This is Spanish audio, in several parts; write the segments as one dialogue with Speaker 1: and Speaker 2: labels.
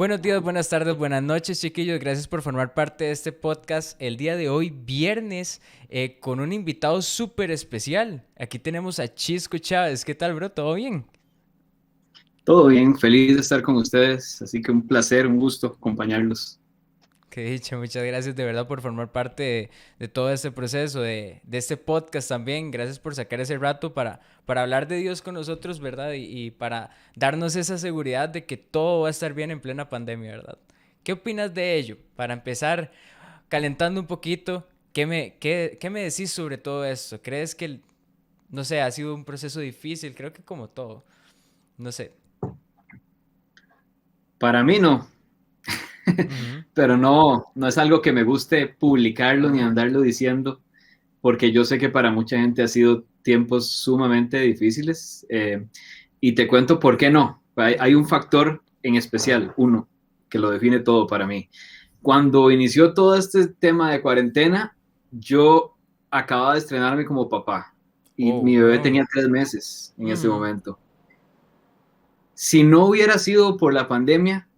Speaker 1: Buenos días, buenas tardes, buenas noches, chiquillos. Gracias por formar parte de este podcast el día de hoy, viernes, con un invitado súper especial. Aquí tenemos a Chisco Chávez. ¿Qué tal, bro? ¿Todo bien?
Speaker 2: Todo bien, feliz de estar con ustedes, así que un placer, un gusto acompañarlos.
Speaker 1: Qué dicho, muchas gracias de verdad por formar parte de todo este proceso, de este podcast también. Gracias por sacar ese rato para hablar de Dios con nosotros, ¿verdad? Y para darnos esa seguridad de que todo va a estar bien en plena pandemia, ¿verdad? ¿Qué opinas de ello? Para empezar, calentando un poquito, ¿qué me decís sobre todo esto? ¿Crees que, no sé, ha sido un proceso difícil? Creo que como todo, no sé.
Speaker 2: Para mí no,
Speaker 1: Ujú.
Speaker 2: pero no es algo que me guste publicarlo ni andarlo diciendo, porque yo sé que para mucha gente ha sido tiempos sumamente difíciles, y te cuento por qué no. Hay un factor en especial, uno, que lo define todo para mí. Cuando inició todo este tema de cuarentena, yo acababa de estrenarme como papá y
Speaker 1: Oh,
Speaker 2: mi bebé
Speaker 1: wow.
Speaker 2: tenía 3 meses en ese
Speaker 1: Ujú.
Speaker 2: momento. Si no hubiera sido por la pandemia,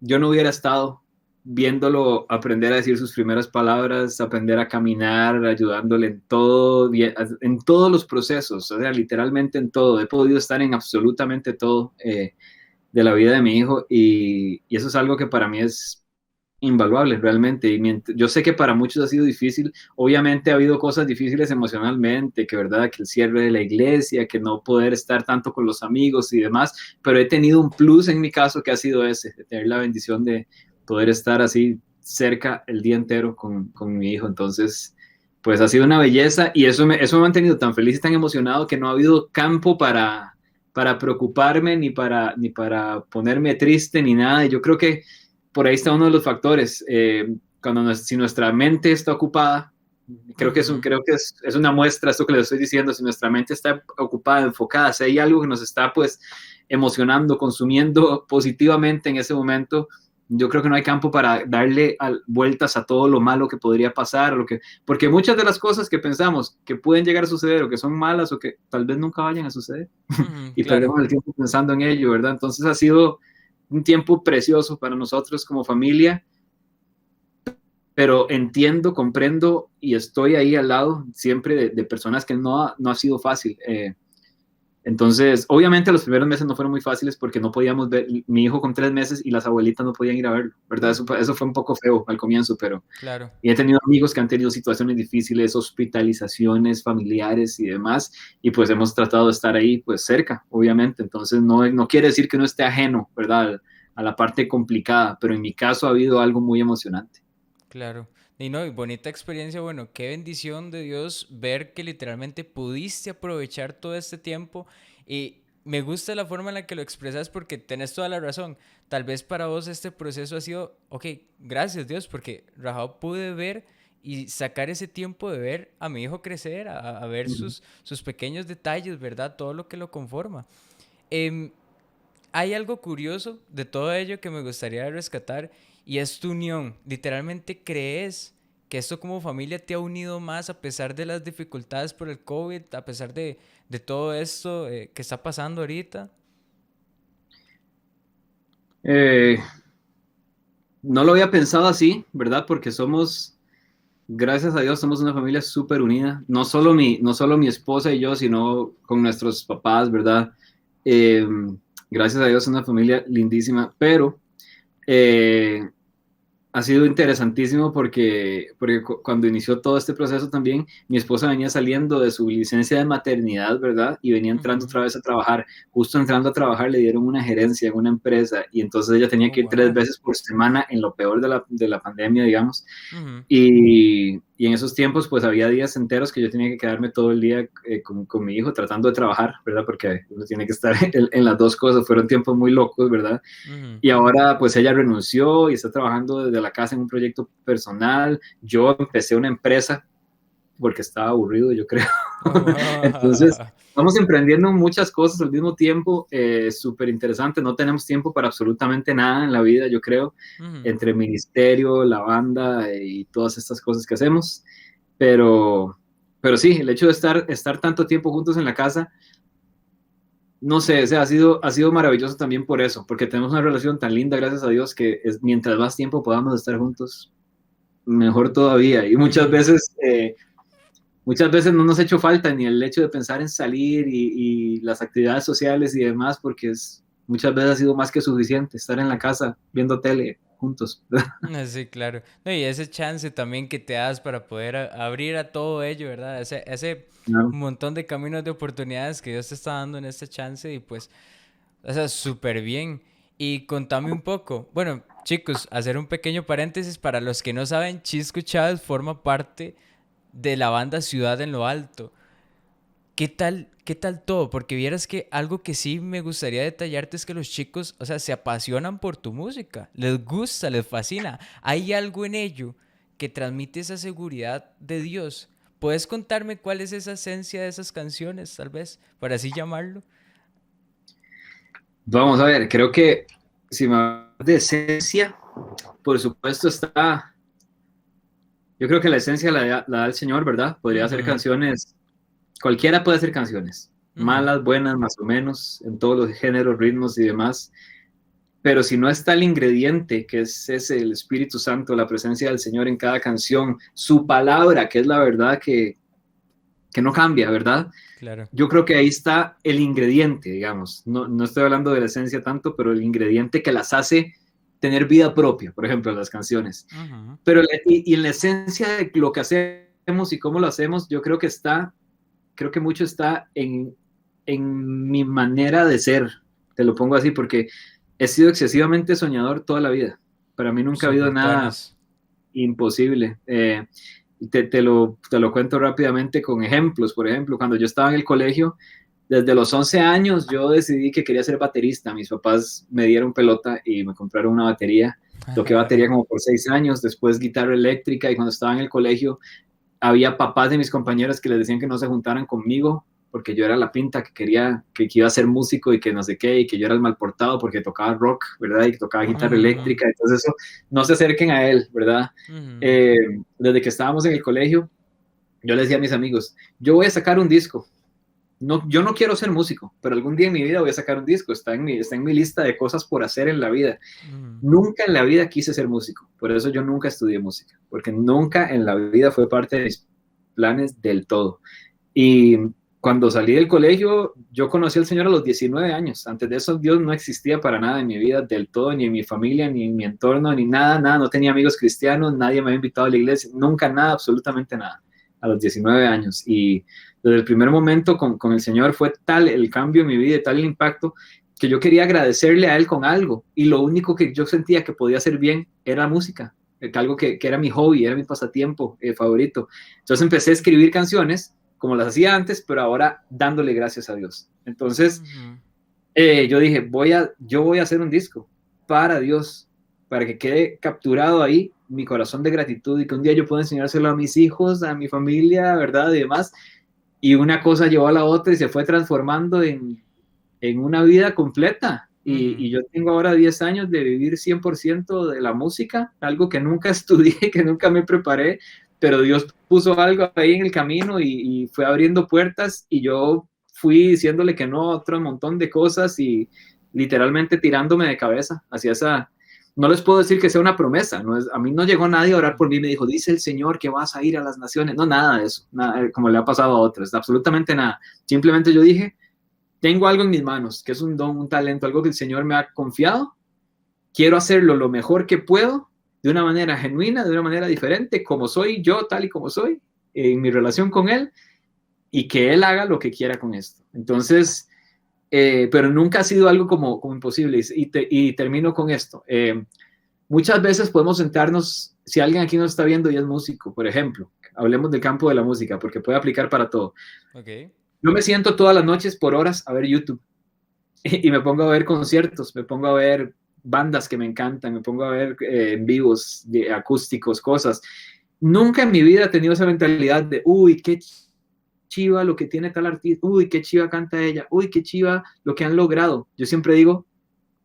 Speaker 2: yo no hubiera estado viéndolo aprender a decir sus primeras palabras, aprender a caminar, ayudándole en todo, en todos los procesos, o sea, literalmente en todo. He podido estar en absolutamente todo de la vida de mi hijo y eso es algo que para mí es invaluable realmente. Yo sé que para muchos ha sido difícil, obviamente ha habido cosas difíciles emocionalmente, que verdad, que el cierre de la iglesia, que no poder estar tanto con los amigos y demás, pero he tenido un plus en mi caso que ha sido ese, de tener la bendición de poder estar así cerca el día entero con mi hijo. Entonces, pues ha sido una belleza y eso me ha mantenido tan feliz y tan emocionado que no ha habido campo para preocuparme ni para ponerme triste ni nada. Y yo creo que por ahí está uno de los factores. Si nuestra mente está ocupada,
Speaker 1: Ujú.
Speaker 2: creo que es una muestra, esto que les estoy diciendo, si nuestra mente está ocupada, enfocada, si hay algo que nos está pues emocionando, consumiendo positivamente en ese momento, yo creo que no hay campo para darle vueltas a todo lo malo que podría pasar, porque muchas de las cosas que pensamos que pueden llegar a suceder o que son malas o que tal vez nunca vayan a suceder
Speaker 1: Ujú,
Speaker 2: y
Speaker 1: claro.
Speaker 2: perdemos el tiempo pensando en ello, ¿verdad? Entonces ha sido un tiempo precioso para nosotros como familia, pero entiendo, comprendo y estoy ahí al lado siempre de personas que no ha sido fácil. Entonces, obviamente los primeros meses no fueron muy fáciles porque no podíamos ver, mi hijo con 3 meses y las abuelitas no podían ir a verlo, ¿verdad?
Speaker 1: Ujú,
Speaker 2: Eso fue un poco feo al comienzo, pero
Speaker 1: claro.
Speaker 2: y he tenido amigos que han tenido situaciones difíciles, hospitalizaciones familiares y demás, y pues hemos tratado de estar ahí pues cerca, obviamente. Entonces no quiere decir que no esté ajeno, ¿verdad? A la parte complicada, pero en mi caso ha habido algo muy emocionante.
Speaker 1: Claro. Y no, y bonita experiencia, bueno, qué bendición de Dios ver que literalmente pudiste aprovechar todo este tiempo y me gusta la forma en la que lo expresas porque tenés toda la razón. Tal vez para vos este proceso ha sido, ok, gracias Dios, porque Rajao pude ver y sacar ese tiempo de ver a mi hijo crecer, a ver
Speaker 2: Ujú.
Speaker 1: sus pequeños detalles, ¿verdad? Todo lo que lo conforma. Em, Hay algo curioso de todo ello que me gustaría rescatar y es tu unión. Literalmente crees que esto como familia te ha unido más a pesar de las dificultades por el COVID, a pesar de todo esto que está pasando ahorita.
Speaker 2: Eh, no lo había pensado así, ¿verdad? Porque gracias a Dios, somos una familia súper unida. No solo mi esposa y yo, sino con nuestros papás, ¿verdad? Eh, Gracias a Dios, es una familia lindísima, pero eh, ha sido interesantísimo porque cuando inició todo este proceso también, mi esposa venía saliendo de su licencia de maternidad, ¿verdad? Y venía entrando
Speaker 1: Ujú.
Speaker 2: otra vez a trabajar. Justo entrando a trabajar le dieron una gerencia en una empresa y entonces ella tenía
Speaker 1: Oh,
Speaker 2: que ir tres
Speaker 1: wow.
Speaker 2: veces por semana en lo peor de la pandemia, digamos.
Speaker 1: Ujú.
Speaker 2: Y en esos tiempos, pues había días enteros que yo tenía que quedarme todo el día con mi hijo tratando de trabajar, ¿verdad? Porque uno tiene que estar en las dos cosas. Fueron tiempos muy locos, ¿verdad?
Speaker 1: Ujú.
Speaker 2: Y ahora pues ella renunció y está trabajando desde la casa en un proyecto personal. Yo empecé una empresa porque estaba aburrido, yo creo.
Speaker 1: Oh,
Speaker 2: Entonces,
Speaker 1: wow.
Speaker 2: vamos emprendiendo muchas cosas al mismo tiempo, súper interesante. No tenemos tiempo para absolutamente nada en la vida, yo creo,
Speaker 1: Ujú.
Speaker 2: entre el ministerio, la banda y todas estas cosas que hacemos. Pero, pero sí, el hecho de estar tanto tiempo juntos en la casa no sé, o sea, ha sido maravilloso también por eso, porque tenemos una relación tan linda, gracias a Dios, que es, mientras más tiempo podamos estar juntos, mejor todavía. Y
Speaker 1: Ujú.
Speaker 2: muchas veces no nos ha hecho falta ni el hecho de pensar en salir y las actividades sociales y demás, porque muchas veces ha sido más que suficiente estar en la casa viendo tele juntos.
Speaker 1: Sí, claro. No, y ese chance también que te das para poder abrir a todo ello, ¿verdad? Ese
Speaker 2: Claro.
Speaker 1: montón de caminos de oportunidades que Dios te está dando en este chance y pues, o sea, súper bien. Y contame un poco. Bueno, chicos, hacer un pequeño paréntesis para los que no saben, Chisco Chávez forma parte de la banda Ciudad en lo Alto. Qué tal todo? Porque vieras que algo que sí me gustaría detallarte es que los chicos, o sea, se apasionan por tu música, les gusta, les fascina. Hay algo en ello que transmite esa seguridad de Dios. ¿Puedes contarme cuál es esa esencia de esas canciones, tal vez, para así llamarlo?
Speaker 2: Vamos a ver, creo que si me hablas de esencia, por supuesto está, yo creo que la esencia la da el Señor, ¿verdad? Podría hacer
Speaker 1: Ujú,
Speaker 2: canciones, cualquiera puede hacer canciones,
Speaker 1: ujú,
Speaker 2: malas, buenas, más o menos, en todos los géneros, ritmos y demás. Pero si no está el ingrediente, que es ese, el Espíritu Santo, la presencia del Señor en cada canción, su palabra, que es la verdad que no cambia, ¿verdad?
Speaker 1: claro.
Speaker 2: Yo creo que ahí está el ingrediente, digamos. No estoy hablando de la esencia tanto, pero el ingrediente que las hace tener vida propia, por ejemplo, las canciones.
Speaker 1: Ujú,
Speaker 2: Pero y en la esencia de lo que hacemos y cómo lo hacemos, yo creo que mucho está en mi manera de ser, te lo pongo así, porque he sido excesivamente soñador toda la vida. Para mí nunca ha habido
Speaker 1: súper
Speaker 2: nada
Speaker 1: tuanis.
Speaker 2: imposible. Te lo cuento rápidamente con ejemplos. Por ejemplo, cuando yo estaba en el colegio, desde los 11 años yo decidí que quería ser baterista. Mis papás me dieron pelota y me compraron una batería. Toqué batería como por 6 años, después guitarra eléctrica y cuando estaba en el colegio había papás de mis compañeras que les decían que no se juntaran conmigo porque yo era la pinta que quería, que iba a ser músico y que no sé qué, y que yo era el mal portado porque tocaba rock, ¿verdad? Y que tocaba guitarra
Speaker 1: Ujú,
Speaker 2: eléctrica, entonces eso, no se acerquen a él, ¿verdad?
Speaker 1: ujú,
Speaker 2: Eh, Desde que estábamos en el colegio, yo le decía a mis amigos, yo voy a sacar un disco, no, yo no quiero ser músico, pero algún día en mi vida voy a sacar un disco, está en mi lista de cosas por hacer en la vida.
Speaker 1: ujú.
Speaker 2: Nunca en la vida quise ser músico, por eso yo nunca estudié música, porque nunca en la vida fue parte de mis planes del todo. Y cuando salí del colegio, yo conocí al Señor a los 19 años. Antes de eso, Dios no existía para nada en mi vida del todo, ni en mi familia, ni en mi entorno, ni nada, nada. No tenía amigos cristianos, nadie me había invitado a la iglesia, nunca nada, absolutamente nada, a los 19 años. Y desde el primer momento con el Señor fue tal el cambio en mi vida, tal el impacto, que yo quería agradecerle a Él con algo. Y lo único que yo sentía que podía hacer bien era la música, algo que era mi hobby, era mi pasatiempo favorito. Entonces empecé a escribir canciones como las hacía antes, pero ahora dándole gracias a Dios. Entonces,
Speaker 1: Ujú.
Speaker 2: yo dije, yo voy a hacer un disco para Dios, para que quede capturado ahí mi corazón de gratitud y que un día yo pueda enseñárselo a mis hijos, a mi familia, ¿verdad? Y demás. Y una cosa llevó a la otra y se fue transformando en una vida completa.
Speaker 1: Ujú.
Speaker 2: Y yo tengo ahora 10 años de vivir 100% de la música, algo que nunca estudié, que nunca me preparé, pero Dios puso algo ahí en el camino y fue abriendo puertas y yo fui diciéndole que no a otro montón de cosas y literalmente tirándome de cabeza hacia esa... No les puedo decir que sea una promesa, no es, a mí no llegó nadie a orar por mí y me dijo, dice el Señor que vas a ir a las naciones. No, nada de eso, nada, como le ha pasado a otros, absolutamente nada. Simplemente yo dije, tengo algo en mis manos, que es un don, un talento, algo que el Señor me ha confiado. Quiero hacerlo lo mejor que puedo, de una manera genuina, de una manera diferente, como soy yo, tal y como soy, en mi relación con Él, y que Él haga lo que quiera con esto. Entonces, pero nunca ha sido algo como imposible. Y termino con esto. Muchas veces podemos sentarnos, si alguien aquí nos está viendo y es músico, por ejemplo, hablemos del campo de la música, porque puede aplicar para todo.
Speaker 1: Ok.
Speaker 2: Yo me siento todas las noches por horas a ver YouTube y me pongo a ver conciertos, me pongo a ver bandas que me encantan, me pongo a ver en vivos, acústicos, cosas. Nunca en mi vida he tenido esa mentalidad de, uy, qué chiva lo que tiene tal artista, uy, qué chiva canta ella, uy, qué chiva lo que han logrado. Yo siempre digo,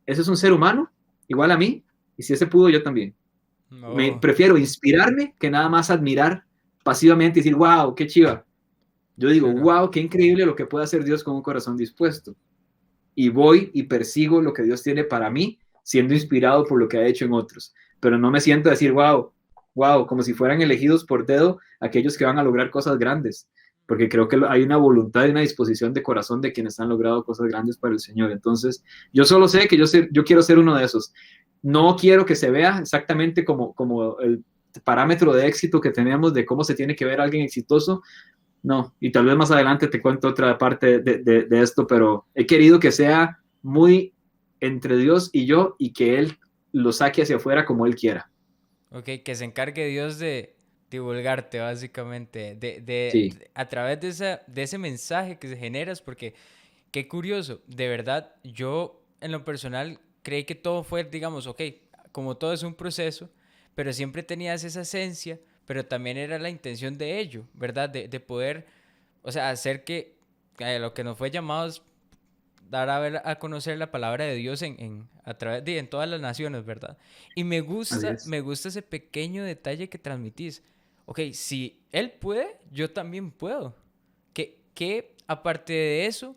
Speaker 2: ese es un ser humano, igual a mí, y si ese pudo, yo también.
Speaker 1: No.
Speaker 2: Prefiero inspirarme que nada más admirar pasivamente y decir, wow, qué chiva. Yo digo,
Speaker 1: Claro.
Speaker 2: wow, qué increíble lo que puede hacer Dios con un corazón dispuesto. y voy y persigo lo que Dios tiene para mí, siendo inspirado por lo que ha hecho en otros. Pero no me siento a decir, wow, wow, como si fueran elegidos por dedo aquellos que van a lograr cosas grandes, porque creo que hay una voluntad y una disposición de corazón de quienes han logrado cosas grandes para el Señor. Entonces, yo solo sé que yo quiero ser uno de esos. No quiero que se vea exactamente como el parámetro de éxito que tenemos de cómo se tiene que ver a alguien exitoso, no, y tal vez más adelante te cuento otra parte de esto, pero he querido que sea muy entre Dios y yo y que Él lo saque hacia afuera como Él quiera.
Speaker 1: Ok, que se encargue Dios de divulgarte, básicamente,
Speaker 2: Sí,
Speaker 1: a través de ese mensaje que se generas, porque qué curioso, de verdad, yo en lo personal creí que todo fue, digamos, ok, como todo es un proceso, pero siempre tenías esa esencia, pero también era la intención de ello, ¿verdad? De poder, o sea, hacer que lo que nos fue llamado es dar a ver a conocer la palabra de Dios a través de en todas las naciones, ¿verdad? Y
Speaker 2: así es.
Speaker 1: me gusta ese pequeño detalle que transmitís. Ok, si él puede, yo también puedo. ¿Qué aparte de eso,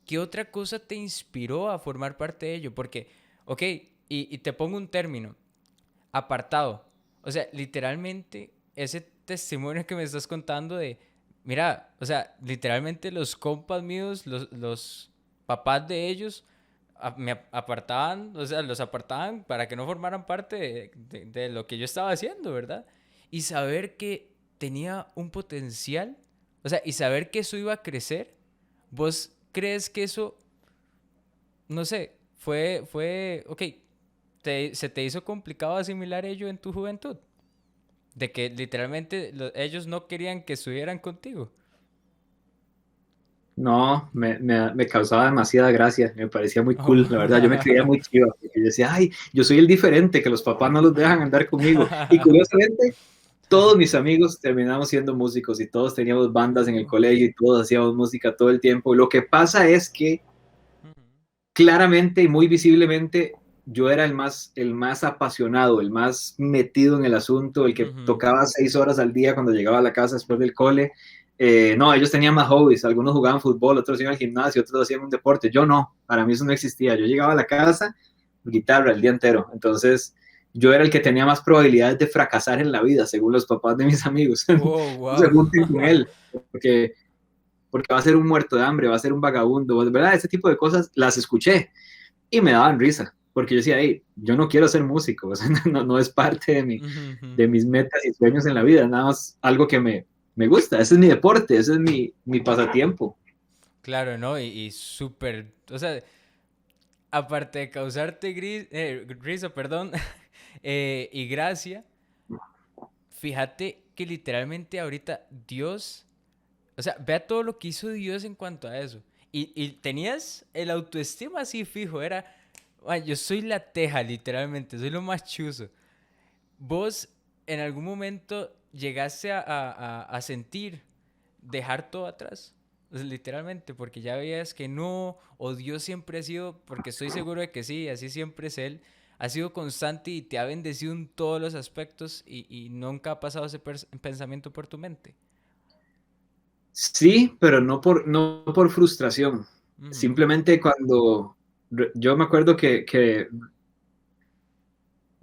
Speaker 1: qué otra cosa te inspiró a formar parte de ello? Porque, ok, y te pongo un término, apartado. O sea, literalmente ese testimonio que me estás contando de, mira, o sea, literalmente los compas míos, los papás de ellos, me apartaban, o sea, los apartaban para que no formaran parte de lo que yo estaba haciendo, ¿verdad? Y saber que tenía un potencial, o sea, y saber que eso iba a crecer, ¿vos crees que eso, no sé, ok, se te hizo complicado asimilar ello en tu juventud? De que literalmente ellos no querían que estuvieran contigo.
Speaker 2: No, me causaba demasiada gracia, me parecía muy cool, la verdad, yo me creía muy chido, porque yo decía, ay, yo soy el diferente, que los papás no los dejan andar conmigo. Y curiosamente, todos mis amigos terminamos siendo músicos y todos teníamos bandas en el colegio y todos hacíamos música todo el tiempo. Lo que pasa es que claramente y muy visiblemente yo era el más apasionado, el más metido en el asunto, el que tocaba 6 horas al día cuando llegaba a la casa después del cole. No, ellos tenían más hobbies, algunos jugaban fútbol, otros iban al gimnasio, otros hacían un deporte. Yo no, para mí eso no existía. Yo llegaba a la casa, guitarra el día entero. Entonces, yo era el que tenía más probabilidades de fracasar en la vida, según los papás de mis amigos.
Speaker 1: Wow,
Speaker 2: No se
Speaker 1: wow.
Speaker 2: junten con él, porque va a ser un muerto de hambre, va a ser un vagabundo, ¿verdad? Ese tipo de cosas las escuché y me daban risa, porque yo decía, hey, yo no quiero ser músico, o sea, no es parte de mis metas y sueños en la vida, nada más algo que me gusta, ese es mi deporte, ese es mi pasatiempo.
Speaker 1: Claro, ¿no? Y súper, o sea, aparte de causarte risa, perdón, y gracia, fíjate que literalmente ahorita Dios, o sea, vea todo lo que hizo Dios en cuanto a eso. Y tenías el autoestima así fijo, era, "Ay, yo soy la teja, literalmente, soy lo más chuzo". ¿Vos en algún momento llegaste a sentir dejar todo atrás? O sea, literalmente, porque ya veías que no, o Dios siempre ha sido, porque estoy seguro de que sí, así siempre es Él, ha sido constante y te ha bendecido en todos los aspectos y nunca ha pasado ese pensamiento por tu mente.
Speaker 2: Sí, pero no por frustración,
Speaker 1: Ujú,
Speaker 2: simplemente cuando yo me acuerdo que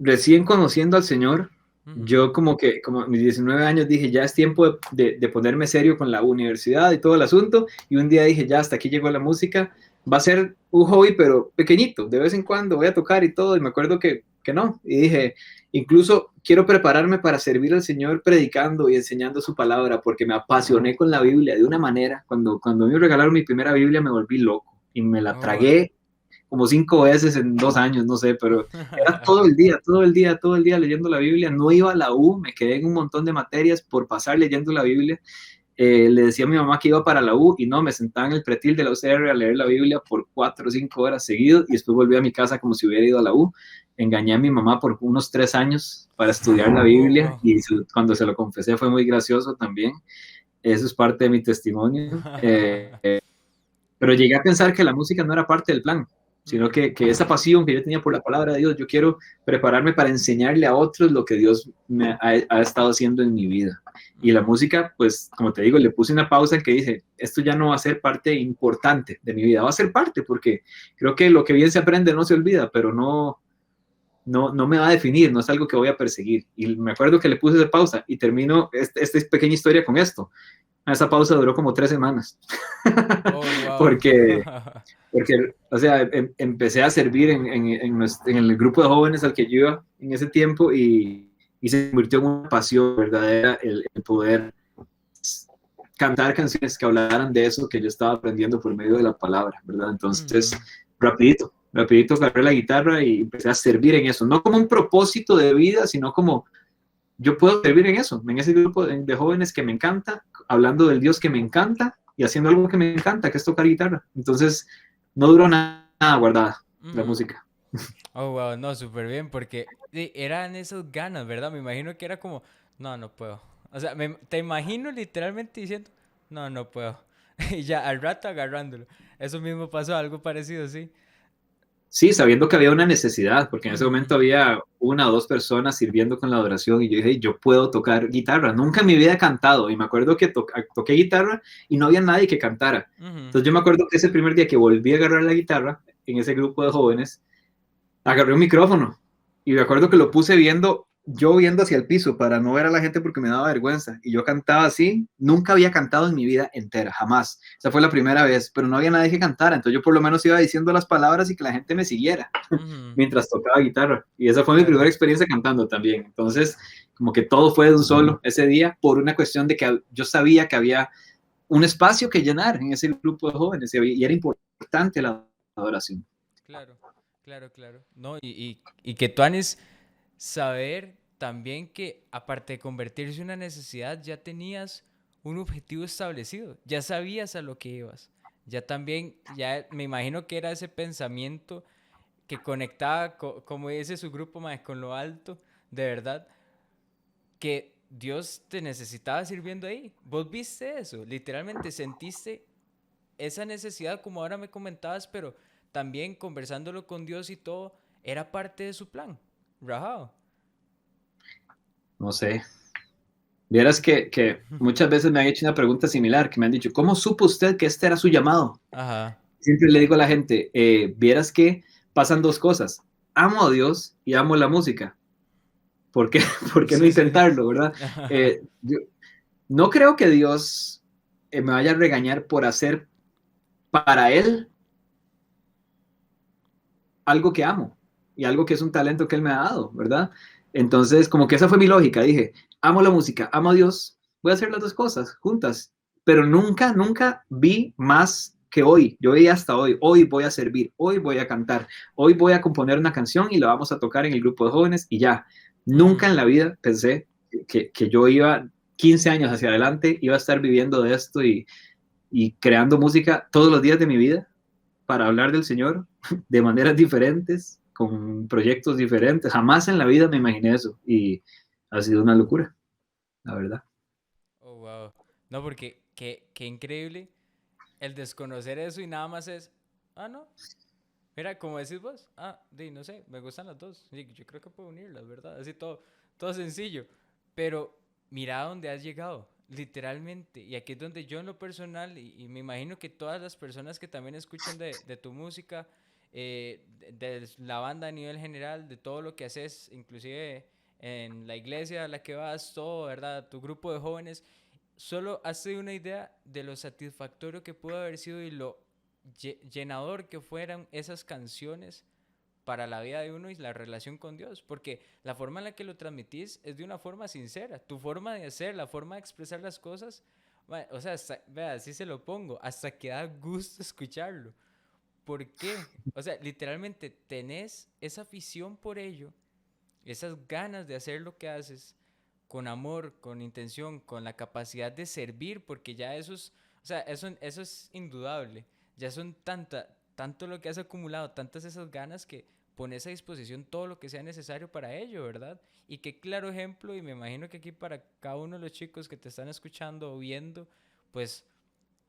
Speaker 2: recién conociendo al Señor,
Speaker 1: ujú.
Speaker 2: yo como a mis 19 años dije, ya es tiempo de ponerme serio con la universidad y todo el asunto, y un día dije, ya hasta aquí llegó la música, va a ser un hobby, pero pequeñito, de vez en cuando voy a tocar y todo, y me acuerdo que no, y dije, incluso quiero prepararme para servir al Señor predicando y enseñando su palabra, porque me apasioné con la Biblia de una manera, cuando me regalaron mi primera Biblia me volví loco, y me la
Speaker 1: Oh.
Speaker 2: tragué como 5 veces en 2 años, no sé, pero era todo el día, todo el día, todo el día leyendo la Biblia. No iba a la U, me quedé en un montón de materias por pasar leyendo la Biblia. Le decía a mi mamá que iba para la U y no, me sentaba en el pretil de la UCR a leer la Biblia por 4 o 5 horas seguidos y después volví a mi casa como si hubiera ido a la U. Engañé a mi mamá por unos 3 años para estudiar la
Speaker 1: Oh,
Speaker 2: Biblia
Speaker 1: wow.
Speaker 2: y cuando se lo confesé fue muy gracioso también. Eso es parte de mi testimonio. Pero llegué a pensar que la música no era parte del plan. sino que esa pasión que yo tenía por la palabra de Dios, yo quiero prepararme para enseñarle a otros lo que Dios ha estado haciendo en mi vida. Y la música, pues, como te digo, le puse una pausa en que dice, esto ya no va a ser parte importante de mi vida, va a ser parte, porque creo que lo que bien se aprende no se olvida, pero no me va a definir, no es algo que voy a perseguir. Y me acuerdo que le puse esa pausa y termino esta pequeña historia con esto. Esa pausa duró como 3 semanas,
Speaker 1: Oh, wow.
Speaker 2: porque, o sea, empecé a servir en el grupo de jóvenes al que yo iba en ese tiempo y se convirtió en una pasión verdadera el poder cantar canciones que hablaran de eso que yo estaba aprendiendo por medio de la palabra, ¿verdad? Entonces, rapidito agarré la guitarra y empecé a servir en eso, no como un propósito de vida, sino como yo puedo servir en eso, en ese grupo de jóvenes que me encanta, hablando del Dios que me encanta y haciendo algo que me encanta, que es tocar guitarra. Entonces, no duró nada guardada la música.
Speaker 1: Oh, wow, no, súper bien, porque eran esas ganas, ¿verdad? Me imagino que era como, no, no puedo. O sea, te imagino literalmente diciendo, no, no puedo. Y ya al rato agarrándolo. Eso mismo pasó, algo parecido, sí.
Speaker 2: Sí, sabiendo que había una necesidad, porque en ese momento
Speaker 1: Ujú,
Speaker 2: había una o dos personas sirviendo con la adoración y yo dije, yo puedo tocar guitarra. Nunca en mi vida he cantado y me acuerdo que toqué guitarra y no había nadie que cantara.
Speaker 1: ujú.
Speaker 2: Entonces yo me acuerdo que ese primer día que volví a agarrar la guitarra en ese grupo de jóvenes, agarré un micrófono y me acuerdo que lo puse yo viendo hacia el piso para no ver a la gente porque me daba vergüenza. Y yo cantaba así, nunca había cantado en mi vida entera, jamás. Esa fue la primera vez, pero no había nadie que cantara. Entonces yo por lo menos iba diciendo las palabras y que la gente me siguiera
Speaker 1: Ujú,
Speaker 2: mientras tocaba guitarra. Y esa fue mi
Speaker 1: claro.
Speaker 2: primera experiencia cantando también. Entonces, como que todo fue de un solo ese día por una cuestión de que yo sabía que había un espacio que llenar en ese grupo de jóvenes y era importante la adoración.
Speaker 1: Claro, claro, claro. No, y que tú Anis, saber también que aparte de convertirse en una necesidad, ya tenías un objetivo establecido, ya sabías a lo que ibas. Ya también, ya me imagino que era ese pensamiento que conectaba, como dice su grupo, más con lo alto, de verdad, que Dios te necesitaba sirviendo ahí. Vos viste eso, literalmente sentiste esa necesidad como ahora me comentabas, pero también conversándolo con Dios y todo, era parte de su plan. Rajado.
Speaker 2: No sé. Vieras que muchas veces me han hecho una pregunta similar, que me han dicho, ¿cómo supo usted que este era su llamado?
Speaker 1: Ajá.
Speaker 2: Siempre le digo a la gente, vieras que pasan dos cosas. Amo a Dios y amo la música. ¿Por qué, ¿por qué no
Speaker 1: Sí, sí.
Speaker 2: intentarlo, verdad? Yo no creo que Dios me vaya a regañar por hacer para Él algo que amo y algo que es un talento que Él me ha dado, ¿verdad? Entonces, como que esa fue mi lógica. Dije, amo la música, amo a Dios, voy a hacer las dos cosas juntas. Pero nunca vi más que hoy. Yo veía hasta hoy. Hoy voy a servir, hoy voy a cantar, hoy voy a componer una canción y la vamos a tocar en el grupo de jóvenes y ya. Nunca
Speaker 1: Ujú.
Speaker 2: en la vida pensé que yo iba 15 años hacia adelante, iba a estar viviendo de esto y creando música todos los días de mi vida para hablar del Señor de maneras diferentes, con proyectos diferentes. Jamás en la vida me imaginé eso y ha sido una locura, la verdad.
Speaker 1: Oh, wow. No, porque qué increíble el desconocer eso y nada más es, ah, no. Mira, como decís vos, no sé, me gustan las dos. Sí, yo creo que puedo unirlas, ¿verdad? Así todo, todo sencillo. Pero mira a dónde has llegado, literalmente. Y aquí es donde yo en lo personal, y me imagino que todas las personas que también escuchan de tu música, de la banda a nivel general, de todo lo que haces, inclusive en la iglesia a la que vas, todo, ¿verdad? Tu grupo de jóvenes, solo hazte una idea de lo satisfactorio que pudo haber sido y lo llenador que fueran esas canciones para la vida de uno y la relación con Dios, porque la forma en la que lo transmitís es de una forma sincera, tu forma de hacer, la forma de expresar las cosas, o sea, vea, así se lo pongo, hasta que da gusto escucharlo. ¿Por qué? O sea, literalmente tenés esa afición por ello, esas ganas de hacer lo que haces con amor, con intención, con la capacidad de servir, porque ya eso es, o sea, eso es indudable. Ya son tanto lo que has acumulado, tantas esas ganas que pones a disposición todo lo que sea necesario para ello, ¿verdad? Y qué claro ejemplo, y me imagino que aquí para cada uno de los chicos que te están escuchando o viendo, pues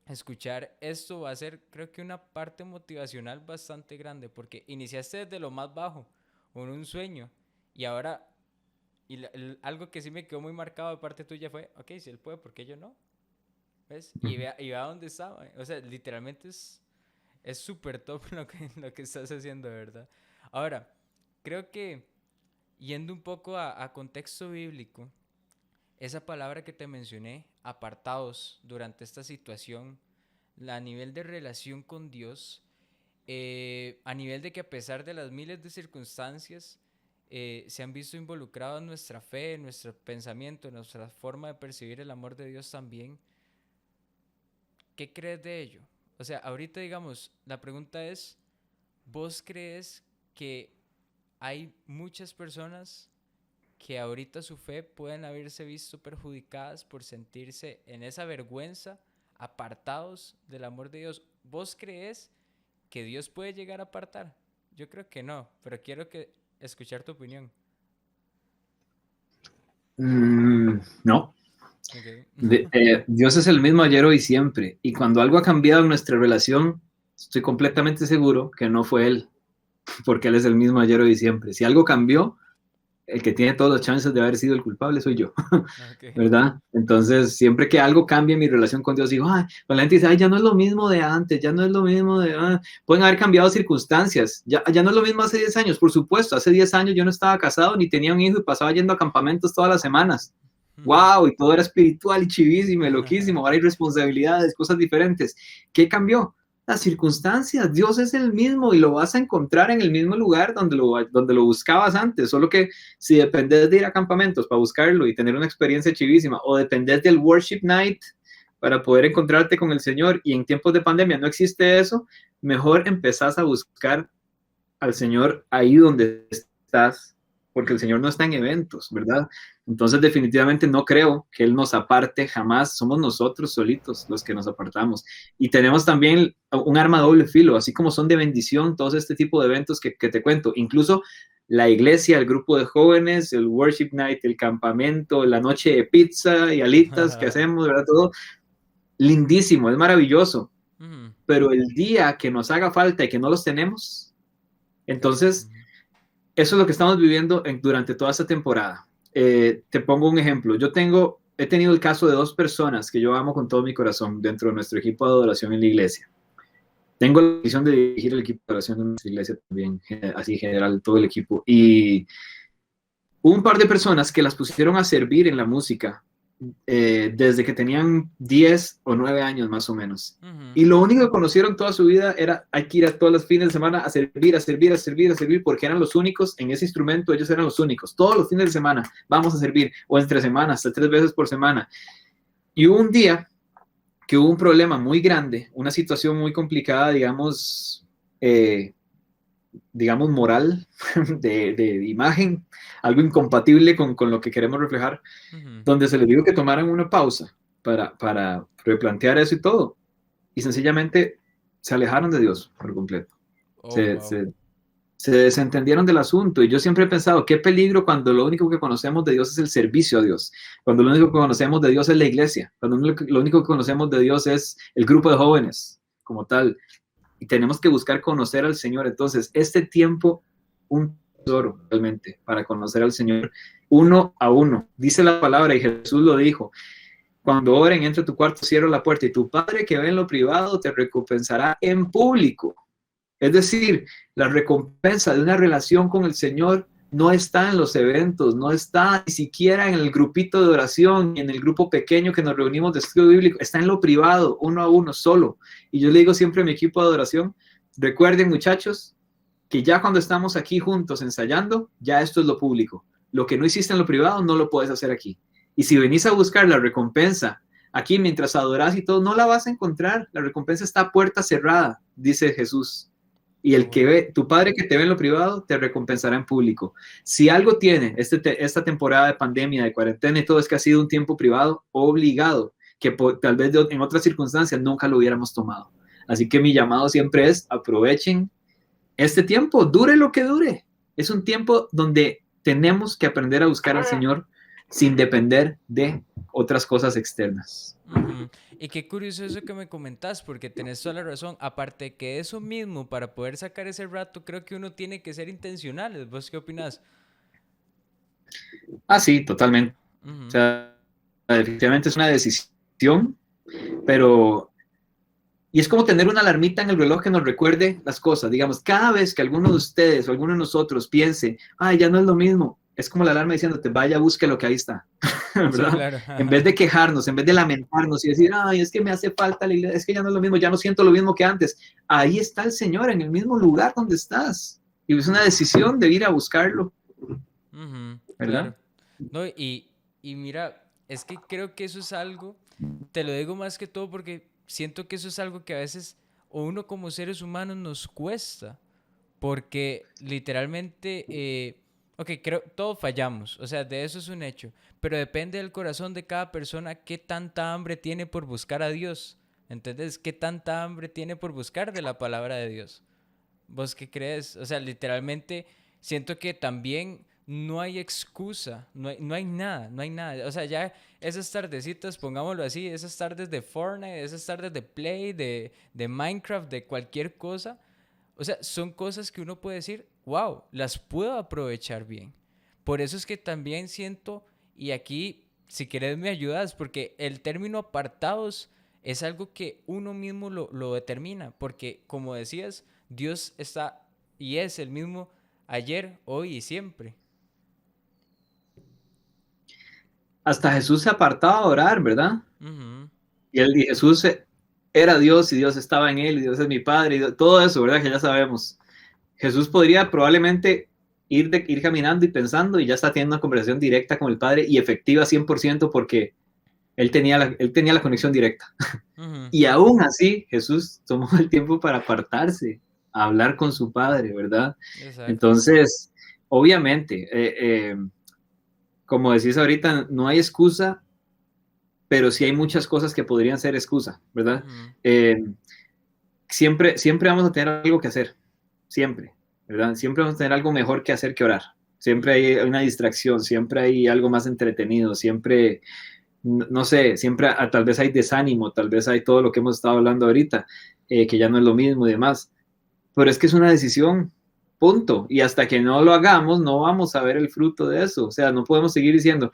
Speaker 1: escuchar esto va a ser, creo que una parte motivacional bastante grande, porque iniciaste desde lo más bajo, con un sueño, y ahora, algo que sí me quedó muy marcado de parte tuya fue, ok, si él puede, ¿por qué yo no? ¿Ves? Y vea dónde estaba. O sea, literalmente es súper top lo que estás haciendo, de verdad. Ahora, creo que yendo un poco a contexto bíblico, esa palabra que te mencioné, apartados durante esta situación, a nivel de relación con Dios, a nivel de que a pesar de las miles de circunstancias, se han visto involucrados en nuestra fe, en nuestro pensamiento, en nuestra forma de percibir el amor de Dios también. ¿Qué crees de ello? O sea, ahorita digamos, la pregunta es, ¿vos crees que hay muchas personas que ahorita su fe pueden haberse visto perjudicadas por sentirse en esa vergüenza, apartados del amor de Dios? ¿Vos crees que Dios puede llegar a apartar? Yo creo que no, pero quiero escuchar tu opinión.
Speaker 2: No.
Speaker 1: Okay.
Speaker 2: Dios es el mismo ayer, hoy y siempre. Y cuando algo ha cambiado en nuestra relación, estoy completamente seguro que no fue Él, porque Él es el mismo ayer, hoy y siempre. Si algo cambió, el que tiene todas las chances de haber sido el culpable soy yo,
Speaker 1: Okay.
Speaker 2: ¿verdad? Entonces, siempre que algo cambie en mi relación con Dios, digo, ay, cuando la gente dice, ay, ya no es lo mismo de antes, ya no es lo mismo de... pueden haber cambiado circunstancias, ya no es lo mismo hace 10 años, por supuesto, hace 10 años yo no estaba casado ni tenía un hijo y pasaba yendo a campamentos todas las semanas. ¡Wow! Y todo era espiritual y chivísimo, y loquísimo, ahora hay responsabilidades, cosas diferentes. ¿Qué cambió? Las circunstancias. Dios es el mismo y lo vas a encontrar en el mismo lugar donde lo buscabas antes, solo que si dependes de ir a campamentos para buscarlo y tener una experiencia chivísima, o dependes del worship night para poder encontrarte con el Señor, y en tiempos de pandemia no existe eso, mejor empezás a buscar al Señor ahí donde estás, porque el Señor no está en eventos, ¿verdad? Entonces definitivamente no creo que Él nos aparte jamás, somos nosotros solitos los que nos apartamos. Y tenemos también un arma de doble filo, así como son de bendición todos este tipo de eventos que te cuento, incluso la iglesia, el grupo de jóvenes, el worship night, el campamento, la noche de pizza y alitas que hacemos, ¿verdad? Todo lindísimo, es maravilloso, pero el día que nos haga falta y que no los tenemos, entonces eso es lo que estamos viviendo durante toda esta temporada. Te pongo un ejemplo. He tenido el caso de dos personas que yo amo con todo mi corazón dentro de nuestro equipo de adoración en la iglesia. Tengo la misión de dirigir el equipo de adoración de nuestra iglesia también, así en general, todo el equipo. Y hubo un par de personas que las pusieron a servir en la música desde que tenían 10 o 9 años más o menos. Y lo único que conocieron toda su vida era hay que ir a todos los fines de semana a servir, a servir, a servir, a servir, porque eran los únicos en ese instrumento, ellos eran los únicos. Todos los fines de semana vamos a servir, o entre semanas, hasta 3 veces por semana. Y hubo un día que hubo un problema muy grande, una situación muy complicada, digamos moral, de imagen, algo incompatible con lo que queremos reflejar, donde se les dijo que tomaran una pausa para replantear eso y todo. Y sencillamente se alejaron de Dios por completo.
Speaker 1: Oh, wow.
Speaker 2: Se desentendieron del asunto. Y yo siempre he pensado, qué peligro cuando lo único que conocemos de Dios es el servicio a Dios. Cuando lo único que conocemos de Dios es la iglesia. Cuando lo único que conocemos de Dios es el grupo de jóvenes como tal. Y tenemos que buscar conocer al Señor. Entonces, este tiempo, un tesoro realmente para conocer al Señor uno a uno. Dice la palabra y Jesús lo dijo. Cuando oren, entra a tu cuarto, cierra la puerta y tu Padre que ve en lo privado te recompensará en público. Es decir, la recompensa de una relación con el Señor no está en los eventos, no está ni siquiera en el grupito de oración, ni en el grupo pequeño que nos reunimos de estudio bíblico, está en lo privado, uno a uno, solo. Y yo le digo siempre a mi equipo de adoración, recuerden muchachos, que ya cuando estamos aquí juntos ensayando, ya esto es lo público. Lo que no hiciste en lo privado, no lo puedes hacer aquí. Y si venís a buscar la recompensa aquí mientras adorás y todo, no la vas a encontrar. La recompensa está a puerta cerrada, dice Jesús. Y el que ve, tu Padre que te ve en lo privado, te recompensará en público. Si algo tiene esta temporada de pandemia, de cuarentena y todo, es que ha sido un tiempo privado obligado, que tal vez en otras circunstancias nunca lo hubiéramos tomado. Así que mi llamado siempre es, aprovechen este tiempo, dure lo que dure. Es un tiempo donde tenemos que aprender a buscar al Señor sin depender de otras cosas externas.
Speaker 1: Ujú. Y qué curioso eso que me comentás, porque tenés toda la razón. Aparte que eso mismo, para poder sacar ese rato, creo que uno tiene que ser intencional. ¿Vos qué opinás?
Speaker 2: Ah, sí, totalmente. O
Speaker 1: Ujú.
Speaker 2: sea, definitivamente es una decisión, pero... Y es como tener una alarmita en el reloj que nos recuerde las cosas. Digamos, cada vez que alguno de ustedes o alguno de nosotros piense, ay, ya no es lo mismo, es como la alarma diciéndote, vaya, busque lo que ahí está,
Speaker 1: Sí,
Speaker 2: ¿verdad?
Speaker 1: claro.
Speaker 2: En vez de quejarnos, en vez de lamentarnos y decir, ay, es que me hace falta la iglesia, es que ya no es lo mismo, ya no siento lo mismo que antes. Ahí está el Señor, en el mismo lugar donde estás. Y es una decisión de ir a buscarlo,
Speaker 1: Ujú,
Speaker 2: ¿verdad?
Speaker 1: claro. No, y mira, es que creo que eso es algo, te lo digo más que todo porque siento que eso es algo que a veces, o uno como seres humanos nos cuesta, porque literalmente, ok, creo, todos fallamos, o sea, de eso es un hecho, pero depende del corazón de cada persona qué tanta hambre tiene por buscar a Dios, ¿entendés? ¿Qué tanta hambre tiene por buscar de la palabra de Dios? ¿Vos qué crees? O sea, literalmente siento que también no hay excusa, no hay nada, no hay nada. O sea, ya esas tardecitas, pongámoslo así, esas tardes de Fortnite, esas tardes de Play, de Minecraft, de cualquier cosa, o sea, son cosas que uno puede decir, wow, las puedo aprovechar bien. Por eso es que también siento, y aquí, si querés me ayudas, porque el término apartados es algo que uno mismo lo determina, porque como decías, Dios está y es el mismo ayer, hoy y siempre.
Speaker 2: Hasta Jesús se apartaba a orar, ¿verdad?
Speaker 1: Ujú,
Speaker 2: Y Jesús era Dios y Dios estaba en él y Dios es mi Padre y todo eso, ¿verdad? Que ya sabemos. Jesús podría probablemente ir caminando y pensando y ya está teniendo una conversación directa con el Padre y efectiva 100% porque él tenía la conexión directa.
Speaker 1: ujú,
Speaker 2: Y aún así, Jesús tomó el tiempo para apartarse, a hablar con su Padre, ¿verdad?
Speaker 1: exacto.
Speaker 2: Entonces, obviamente, como decís ahorita, no hay excusa, pero sí hay muchas cosas que podrían ser excusa, ¿verdad?
Speaker 1: Ujú,
Speaker 2: Eh, siempre vamos a tener algo que hacer, siempre, ¿verdad? Siempre vamos a tener algo mejor que hacer que orar. Siempre
Speaker 1: ujú,
Speaker 2: hay una distracción, siempre hay algo más entretenido, siempre, no sé, siempre tal vez hay desánimo, tal vez hay todo lo que hemos estado hablando ahorita, que ya no es lo mismo y demás. Pero es que es una decisión, punto. Y hasta que no lo hagamos, no vamos a ver el fruto de eso. O sea, no podemos seguir diciendo,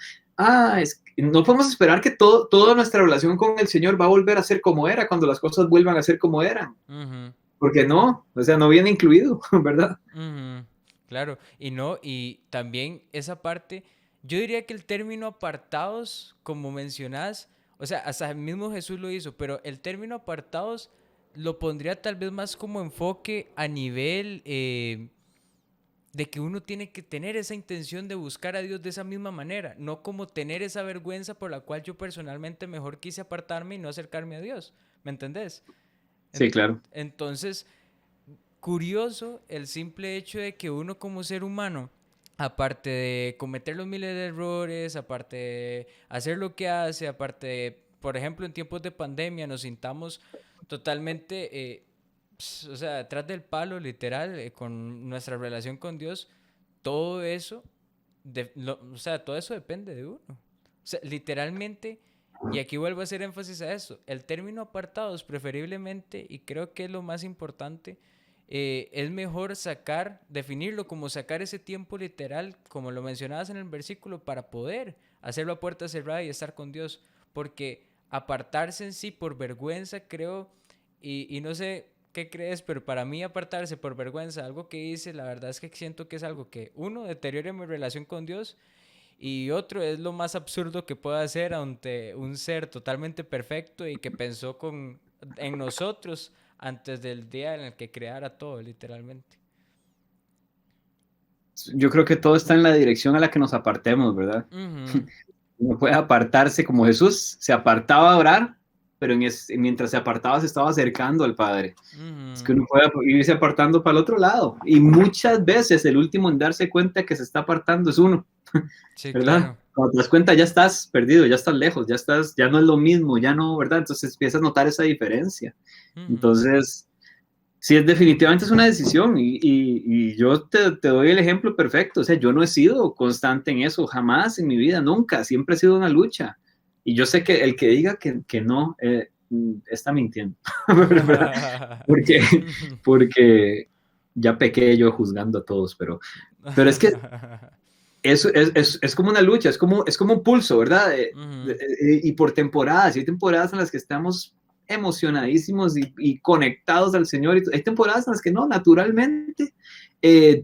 Speaker 2: no podemos esperar que toda nuestra relación con el Señor va a volver a ser como era cuando las cosas vuelvan a ser como eran.
Speaker 1: ujú.
Speaker 2: Porque no, o sea, no viene incluido, ¿verdad?
Speaker 1: Ujú, claro, y no, y también esa parte, yo diría que el término apartados, como mencionás, o sea, hasta el mismo Jesús lo hizo, pero el término apartados lo pondría tal vez más como enfoque a nivel de que uno tiene que tener esa intención de buscar a Dios de esa misma manera, no como tener esa vergüenza por la cual yo personalmente mejor quise apartarme y no acercarme a Dios, ¿me entendés?
Speaker 2: Sí, claro.
Speaker 1: Entonces, curioso el simple hecho de que uno como ser humano, aparte de cometer los miles de errores, aparte de hacer lo que hace, aparte de, por ejemplo, en tiempos de pandemia nos sintamos totalmente, o sea, detrás del palo, literal, con nuestra relación con Dios, todo eso, o sea, todo eso depende de uno. O sea, literalmente, y aquí vuelvo a hacer énfasis a eso, el término apartados preferiblemente, y creo que es lo más importante, es mejor definirlo como sacar ese tiempo literal, como lo mencionabas en el versículo, para poder hacerlo a puerta cerrada y estar con Dios, porque apartarse en sí por vergüenza, creo, y no sé qué crees, pero para mí apartarse por vergüenza, algo que hice, la verdad es que siento que es algo que, uno, deteriore mi relación con Dios, y otro es lo más absurdo que puede hacer ante un ser totalmente perfecto y que pensó en nosotros antes del día en el que creara todo, literalmente.
Speaker 2: Yo creo que todo está en la dirección a la que nos apartemos, ¿verdad?
Speaker 1: Ujú,
Speaker 2: Uno puede apartarse como Jesús se apartaba a orar, pero mientras se apartaba se estaba acercando al Padre. Es que
Speaker 1: ujú.
Speaker 2: uno puede irse apartando para el otro lado. Y muchas veces el último en darse cuenta que se está apartando es uno,
Speaker 1: Sí,
Speaker 2: ¿verdad?
Speaker 1: claro.
Speaker 2: Cuando te das cuenta ya estás perdido, ya estás lejos, ya no es lo mismo, ya no, ¿verdad? Entonces empiezas a notar esa diferencia.
Speaker 1: Ujú,
Speaker 2: Entonces, Sí, definitivamente es una decisión y yo te doy el ejemplo perfecto. O sea, yo no he sido constante en eso, jamás en mi vida, nunca. Siempre ha sido una lucha. Y yo sé que el que diga que no, está mintiendo, ¿verdad? Porque, porque ya pequé yo juzgando a todos, pero es que eso es como una lucha, es como un pulso, ¿verdad?
Speaker 1: Ujú.
Speaker 2: Y por temporadas, y hay temporadas en las que estamos emocionadísimos y conectados al Señor, y hay temporadas en las que no, naturalmente.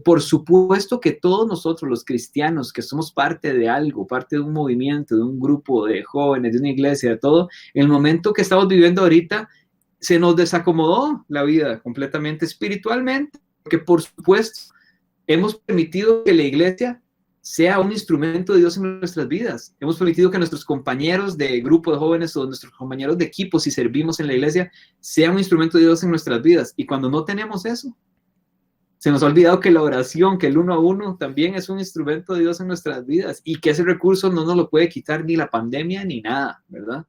Speaker 2: Por supuesto que todos nosotros, los cristianos, que somos parte de algo, parte de un movimiento, de un grupo de jóvenes, de una iglesia, de todo, en el momento que estamos viviendo ahorita, se nos desacomodó la vida completamente espiritualmente, porque por supuesto hemos permitido que la iglesia sea un instrumento de Dios en nuestras vidas. Hemos permitido que nuestros compañeros de grupo de jóvenes o nuestros compañeros de equipo, si servimos en la iglesia, sea un instrumento de Dios en nuestras vidas. Y cuando no tenemos eso, se nos ha olvidado que la oración, que el uno a uno también es un instrumento de Dios en nuestras vidas y que ese recurso no nos lo puede quitar ni la pandemia ni nada, ¿verdad?